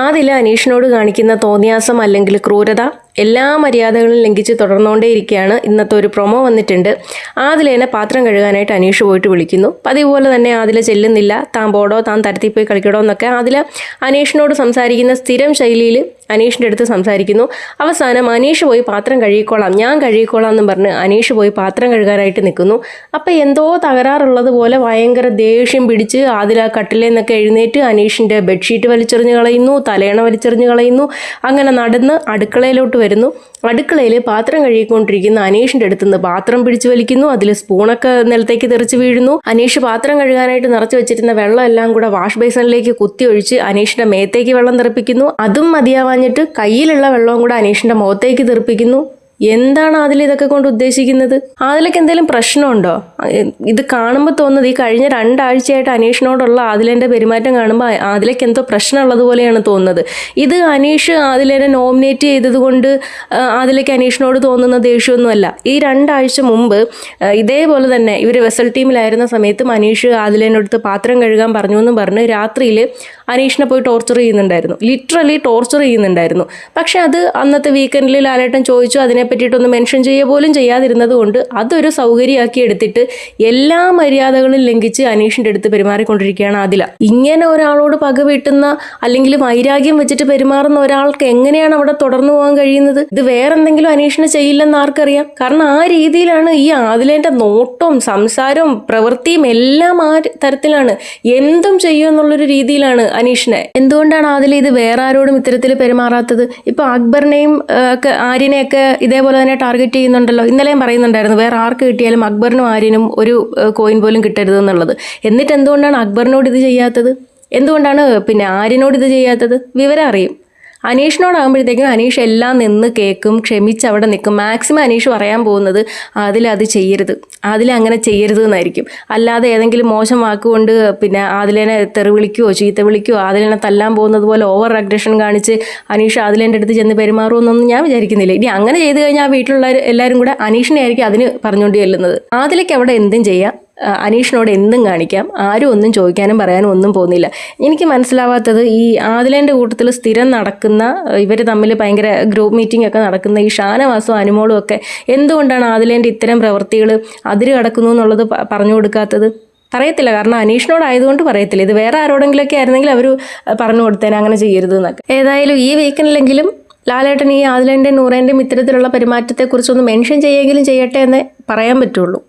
ആദില അനീഷിനോട് കാണിക്കുന്ന തോന്നിയാസം അല്ലെങ്കിൽ ക്രൂരത എല്ലാ മര്യാദകളും ലംഘിച്ച് തുടർന്നുകൊണ്ടേയിരിക്കുകയാണ്. ഇന്നത്തെ ഒരു പ്രൊമോ വന്നിട്ടുണ്ട്. ആദിലേനെ പാത്രം കഴുകാനായിട്ട് അനീഷ് പോയിട്ട് വിളിക്കുന്നു. പതിപോലെ തന്നെ ആദില ചെല്ലുന്നില്ല. താൻ പോടോ, താൻ തരത്തിൽ പോയി കളിക്കടോ എന്നൊക്കെ ആദില അനീഷിനോട് സംസാരിക്കുന്ന സ്ഥിരം ശൈലിയിൽ അനീഷിൻ്റെ അടുത്ത് സംസാരിക്കുന്നു. അവസാനം അനീഷ് പോയി പാത്രം കഴുകിക്കോളാം, ഞാൻ കഴുകിക്കോളാം എന്നും പറഞ്ഞ് അനീഷ് പോയി പാത്രം കഴുകാനായിട്ട് നിൽക്കുന്നു. അപ്പം എന്തോ തകരാറുള്ളത് പോലെ ഭയങ്കര ദേഷ്യം പിടിച്ച് ആദില കട്ടിലിൽ നിന്നൊക്കെ എഴുന്നേറ്റ് അനീഷിൻ്റെ ബെഡ്ഷീറ്റ് വലിച്ചെറിഞ്ഞ് കളയുന്നു, തലേണ വലിച്ചെറിഞ്ഞ് കളയുന്നു. അങ്ങനെ നടന്ന് അടുക്കളയിലോട്ട് വരുന്നു. അടുക്കളയിൽ പാത്രം കഴുകിക്കൊണ്ടിരിക്കുന്ന അനീഷിൻ്റെ അടുത്ത് നിന്ന് പാത്രം പിടിച്ചു വലിക്കുന്നു. അതിൽ സ്പൂണൊക്കെ നിലത്തേക്ക് തെറിച്ച് വീഴുന്നു. അനീഷ് പാത്രം കഴുകാനായിട്ട് നിറച്ച് വെച്ചിരുന്ന വെള്ളം എല്ലാം കൂടെ വാഷ് ബേസിനിലേക്ക് കുത്തി ഒഴിച്ച് അനീഷിൻ്റെ മേത്തേക്ക് വെള്ളം തെറിപ്പിക്കുന്നു. അതും മതിയാവാഞ്ഞിട്ട് കയ്യിലുള്ള വെള്ളവും കൂടെ അനീഷിൻ്റെ മുഖത്തേക്ക് തെറിപ്പിക്കുന്നു. എന്താണ് ആദില ഇതൊക്കെ കൊണ്ട് ഉദ്ദേശിക്കുന്നത്? ആദിലയ്ക്ക് എന്തെങ്കിലും പ്രശ്നമുണ്ടോ? ഇത് കാണുമ്പോൾ തോന്നുന്നത് ഈ കഴിഞ്ഞ 2 ആഴ്ചയായിട്ട് അനീഷിനോടുള്ള ആദിലേൻ്റെ പെരുമാറ്റം കാണുമ്പോൾ ആദിലയ്ക്ക് എന്തോ പ്രശ്നമുള്ളതുപോലെയാണ് തോന്നുന്നത്. ഇത് അനീഷ് ആദിലേനെ നോമിനേറ്റ് ചെയ്തതുകൊണ്ട് ആദിലയ്ക്ക് അനീഷിനോട് തോന്നുന്ന ദേഷ്യമൊന്നുമല്ല. ഈ 2 ആഴ്ച മുമ്പ് ഇതേപോലെ തന്നെ ഇവർ വെസൽ ടീമിലായിരുന്ന സമയത്തും അനീഷ് ആദിലേനടുത്ത് പാത്രം കഴുകാൻ പറഞ്ഞു എന്നും പറഞ്ഞ് രാത്രിയിൽ അനീഷിനെ പോയി ടോർച്ചർ ചെയ്യുന്നുണ്ടായിരുന്നു. ലിറ്ററലി ടോർച്ചർ ചെയ്യുന്നുണ്ടായിരുന്നു. പക്ഷെ അത് അന്നത്തെ വീക്കെൻഡിൽ ലാലേട്ടൻ ചോദിച്ചു. അതിനെ പറ്റിയിട്ടൊന്ന് മെൻഷൻ ചെയ്യുക പോലും ചെയ്യാതിരുന്നത് കൊണ്ട് അതൊരു സൗകര്യമാക്കി എടുത്തിട്ട് എല്ലാ മര്യാദകളും ലംഘിച്ച് അനീഷിൻ്റെ അടുത്ത് പെരുമാറിക്കൊണ്ടിരിക്കുകയാണ് ആദില. ഇങ്ങനെ ഒരാളോട് പക വീട്ടുന്ന അല്ലെങ്കിൽ വൈരാഗ്യം വെച്ചിട്ട് പെരുമാറുന്ന ഒരാൾക്ക് എങ്ങനെയാണ് അവിടെ തുടർന്നു പോകാൻ കഴിയുന്നത്? ഇത് വേറെന്തെങ്കിലും അനീഷിനെ ചെയ്യില്ലെന്ന് ആർക്കറിയാം? കാരണം ആ രീതിയിലാണ് ഈ ആദിലേൻ്റെ നോട്ടവും സംസാരവും പ്രവൃത്തിയും എല്ലാം ആ തരത്തിലാണ്. എന്തും ചെയ്യും എന്നുള്ളൊരു രീതിയിലാണ് അനീഷിനെ. എന്തുകൊണ്ടാണ് ആദില ഇത് വേറെ ആരോടും ഇത്തരത്തിൽ പെരുമാറാത്തത്? ഇപ്പൊ അക്ബറിനെയും ആര്യനെയൊക്കെ ഇതേപോലെ തന്നെ ടാർഗറ്റ് ചെയ്യുന്നുണ്ടല്ലോ. ഇന്നലെയും പറയുന്നുണ്ടായിരുന്നു വേറെ ആർക്ക് കിട്ടിയാലും അക്ബറിനും ആര്യനും ഒരു കോയിൻ പോലും കിട്ടരുത് എന്നുള്ളത്. എന്നിട്ട് എന്തുകൊണ്ടാണ് അക്ബറിനോട് ഇത് ചെയ്യാത്തത്? എന്തുകൊണ്ടാണ് പിന്നെ ആര്യനോട് ഇത് ചെയ്യാത്തത്? വിവരം അറിയും. അനീഷിനോടാകുമ്പോഴത്തേക്കും അനീഷ് എല്ലാം നിന്ന് കേൾക്കും, ക്ഷമിച്ച് അവിടെ നിൽക്കും. മാക്സിമം അനീഷ് പറയാൻ പോകുന്നത് അതിലത് ചെയ്യരുത്, അതിലങ്ങനെ ചെയ്യരുത് എന്നായിരിക്കും. അല്ലാതെ ഏതെങ്കിലും മോശം വാക്കുകൊണ്ട് പിന്നെ ആദിലേനെ തെറി വിളിക്കുകയോ ചീത്ത വിളിക്കുകയോ ആദിലേനെ തല്ലാൻ പോകുന്നത് പോലെ ഓവർ അഗ്രഷൻ കാണിച്ച് അനീഷ് ആദിലേൻ്റെ അടുത്ത് ചെന്ന് പെരുമാറുമെന്നൊന്നും ഞാൻ വിചാരിക്കുന്നില്ല. ഇനി അങ്ങനെ ചെയ്ത് കഴിഞ്ഞാൽ ആ വീട്ടിലുള്ള എല്ലാവരും കൂടെ അനീഷിനെ ആയിരിക്കും അതിന് പറഞ്ഞുകൊണ്ട് ചെല്ലുന്നത്. ആദിലേക്ക് അവിടെ എന്തും ചെയ്യാം, അനീഷിനോട് എന്തും കാണിക്കാം, ആരും ഒന്നും ചോദിക്കാനും പറയാനും ഒന്നും പോകുന്നില്ല. എനിക്ക് മനസ്സിലാവാത്തത് ഈ ആദിലേൻ്റെ കൂട്ടത്തിൽ സ്ഥിരം നടക്കുന്ന ഇവർ തമ്മിൽ ഭയങ്കര ഗ്രൂപ്പ് മീറ്റിംഗ് ഒക്കെ നടക്കുന്ന ഈ ഷാനവാസും അനുമോളും ഒക്കെ എന്തുകൊണ്ടാണ് ആദിലേൻ്റെ ഇത്തരം പ്രവൃത്തികൾ അതിര് കടക്കുന്നു എന്നുള്ളത് പറഞ്ഞു കൊടുക്കാത്തത്? പറയത്തില്ല. കാരണം അനീഷിനോടായതുകൊണ്ട് പറയത്തില്ല. ഇത് വേറെ ആരോടെങ്കിലുമൊക്കെ ആയിരുന്നെങ്കിൽ അവർ പറഞ്ഞു കൊടുത്തേനെ അങ്ങനെ ചെയ്യരുത് എന്നൊക്കെ. ഏതായാലും ഈ വീക്കെൻഡിലെങ്കിലും ലാലേട്ടൻ ഈ ആദിലേൻ്റെയും നൂറേൻ്റെയും ഇത്തരത്തിലുള്ള പെരുമാറ്റത്തെക്കുറിച്ചൊന്ന് മെൻഷൻ ചെയ്യുമെങ്കിലും ചെയ്യട്ടെ എന്നേ പറയാൻ പറ്റുള്ളൂ.